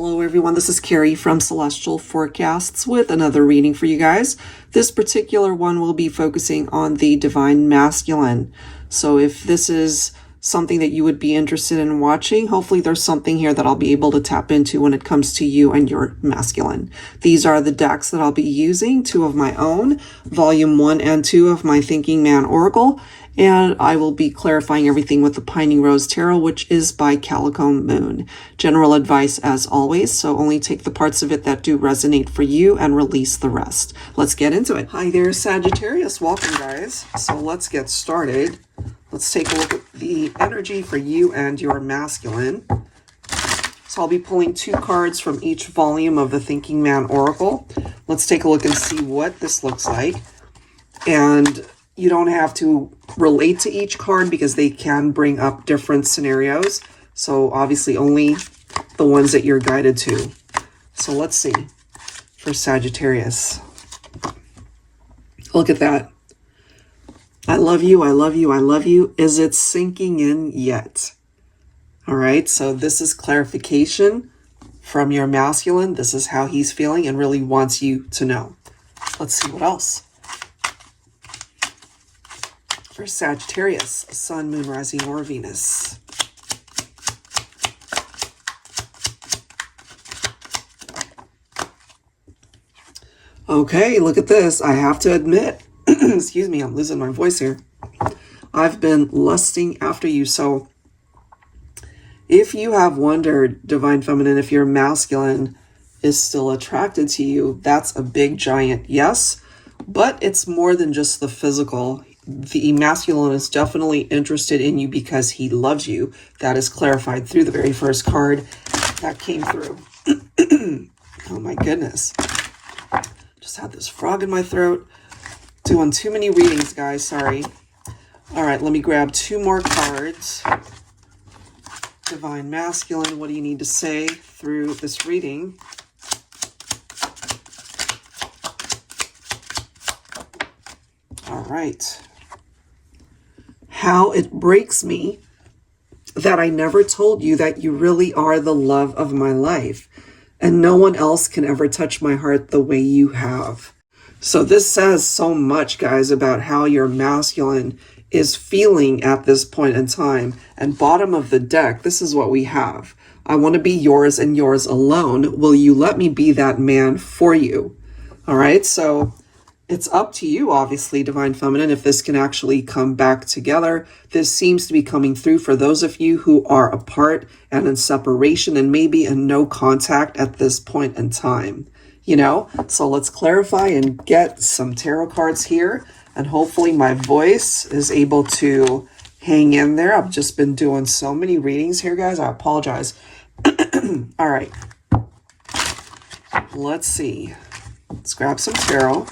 Hello everyone, this is Carrie from Celestial Forecasts with another reading for you guys. This particular one will be focusing on the Divine Masculine. So if this is something that you would be interested in watching, hopefully there's something here that I'll be able to tap into when it comes to you and your masculine. These are the decks that I'll be using, 2 of my own, volume 1 and 2 of my Thinking Man Oracle. And I will be clarifying everything with the Pining Rose Tarot, which is by Calico Moon. General advice as always, so only take the parts of it that do resonate for you and release the rest. Let's get into it. Hi there, Sagittarius. Welcome, guys. So let's get started. Let's take a look at the energy for you and your masculine. So I'll be pulling 2 cards from each volume of the Thinking Man Oracle. Let's take a look and see what this looks like. And you don't have to relate to each card because they can bring up different scenarios. So obviously only the ones that you're guided to. So let's see for Sagittarius. Look at that. I love you, I love you, I love you. Is it sinking in yet? All right, so this is clarification from your masculine. This is how he's feeling and really wants you to know. Let's see what else. For Sagittarius, Sun, Moon, Rising, or Venus. Okay, look at this. I have to admit, excuse me, I'm losing my voice here. I've been lusting after you. So if you have wondered, Divine Feminine, if your masculine is still attracted to you, that's a big giant yes. But it's more than just the physical. The masculine is definitely interested in you because he loves you. That is clarified through the very first card that came through. Oh my goodness. Just had this frog in my throat. Doing too many readings, guys. Sorry. All right, let me grab 2 more cards. Divine Masculine, what do you need to say through this reading? All right. How it breaks me that I never told you that you really are the love of my life, and no one else can ever touch my heart the way you have. So this says so much, guys, about how your masculine is feeling at this point in time. And bottom of the deck, this is what we have. I want to be yours and yours alone. Will you let me be that man for you? All right, so it's up to you, obviously, Divine Feminine, if this can actually come back together. This seems to be coming through for those of you who are apart and in separation and maybe in no contact at this point in time. You know, so let's clarify and get some tarot cards here. And hopefully my voice is able to hang in there. I've just been doing so many readings here, guys. I apologize. All right. Let's see. Let's grab some tarot.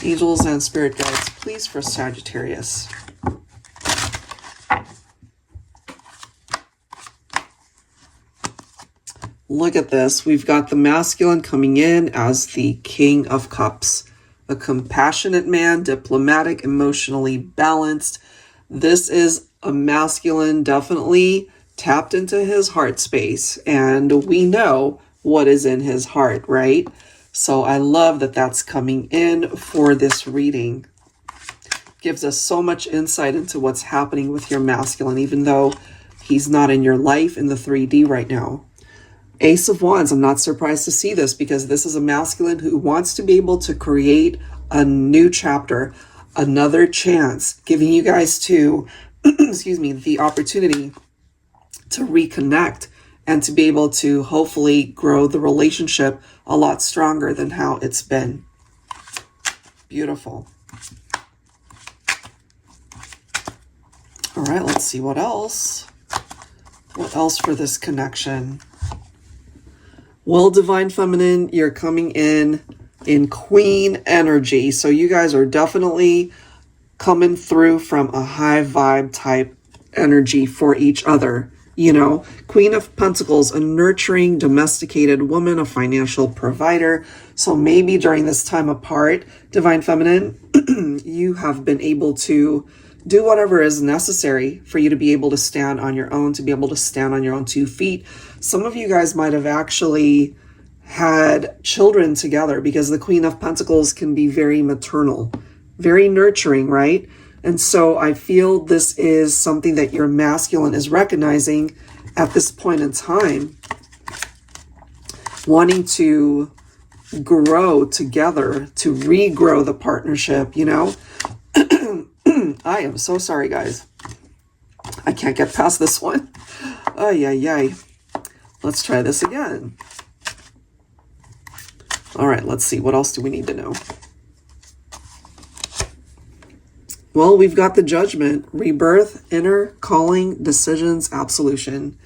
Angels and spirit guides, please, for Sagittarius. Look at this. We've got the masculine coming in as the King of Cups. A compassionate man, diplomatic, emotionally balanced. This is a masculine definitely tapped into his heart space. And we know what is in his heart, right? So I love that that's coming in for this reading. Gives us so much insight into what's happening with your masculine, even though he's not in your life in the 3D right now. Ace of Wands, I'm not surprised to see this because this is a masculine who wants to be able to create a new chapter, another chance, giving you guys to, excuse me, the opportunity to reconnect and to be able to hopefully grow the relationship a lot stronger than how it's been. Beautiful. All right, let's see what else. What else for this connection? Well, Divine Feminine, you're coming in Queen energy. So you guys are definitely coming through from a high vibe type energy for each other. You know, Queen of Pentacles, a nurturing, domesticated woman, a financial provider. So maybe during this time apart, Divine Feminine, you have been able to do whatever is necessary for you to be able to stand on your own, to be able to stand on your own 2 feet. Some of you guys might have actually had children together, because the Queen of Pentacles can be very maternal, very nurturing, right? And so I feel this is something that your masculine is recognizing at this point in time, wanting to grow together, to regrow the partnership, you know? I am so sorry, guys. I can't get past this one. Ay, ay, ay. Let's try this again. All right, let's see. What else do we need to know? Well, we've got the Judgment, rebirth, inner calling, decisions, absolution.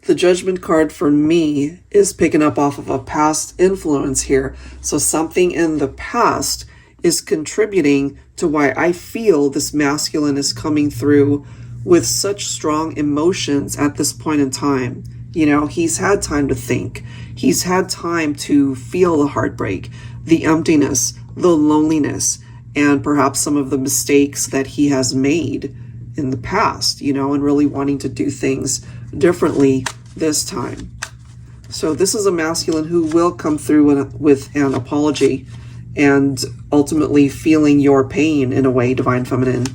The Judgment card for me is picking up off of a past influence here. So something in the past is contributing to why I feel this masculine is coming through with such strong emotions at this point in time. You know, he's had time to think. He's had time to feel the heartbreak, the emptiness, the loneliness, and perhaps some of the mistakes that he has made in the past, you know, and really wanting to do things differently this time. So this is a masculine who will come through with an apology and ultimately feeling your pain in a way, Divine Feminine.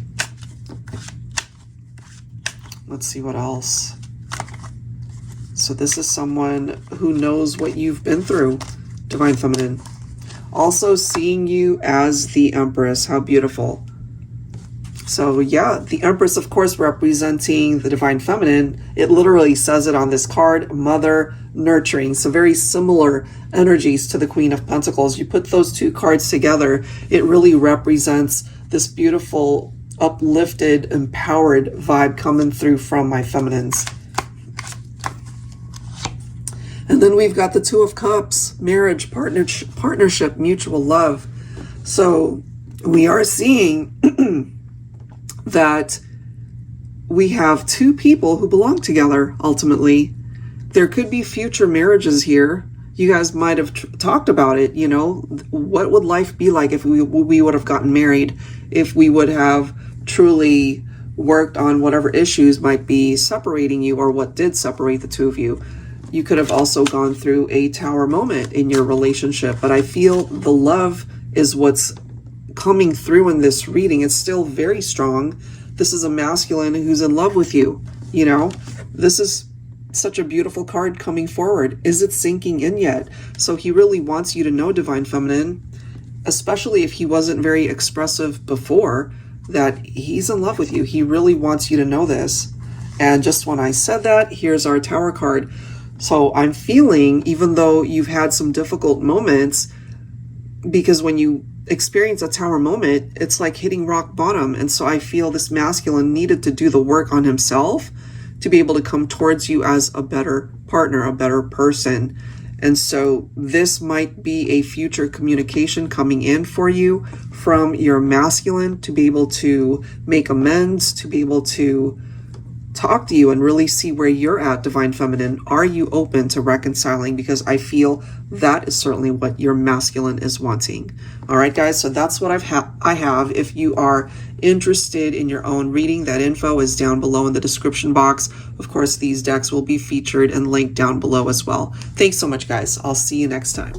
Let's see what else. So this is someone who knows what you've been through, Divine Feminine. Also seeing you as the Empress. How beautiful. So yeah, the Empress, of course, representing the Divine Feminine. It literally says it on this card, mother, nurturing. So very similar energies to the Queen of Pentacles. You put those 2 cards together, it really represents this beautiful, uplifted, empowered vibe coming through from my feminines. And then we've got the 2 of Cups, marriage, partnership, mutual love. So we are seeing that we have 2 people who belong together, ultimately. There could be future marriages here. You guys might have talked about it, you know. What would life be like if we would have gotten married, if we would have truly worked on whatever issues might be separating you, or what did separate the 2 of you. You could have also gone through a tower moment in your relationship, but I feel the love is what's coming through in this reading. It's still very strong. This is a masculine who's in love with you, you know. This is such a beautiful card coming forward. Is it sinking in yet? So he really wants you to know, Divine Feminine, especially if he wasn't very expressive before, that he's in love with you. He really wants you to know this. And just when I said that, here's our Tower card. So I'm feeling, even though you've had some difficult moments, because when you experience a Tower moment, it's like hitting rock bottom. And so I feel this masculine needed to do the work on himself to be able to come towards you as a better partner, a better person. And so this might be a future communication coming in for you from your masculine to be able to make amends, to be able to talk to you and really see where you're at, Divine Feminine. Are you open to reconciling? Because I feel that is certainly what your masculine is wanting. All right, guys, so that's what I have. If you are interested in your own reading, that info is down below in the description box. Of course, these decks will be featured and linked down below as well. Thanks so much, guys. I'll see you next time.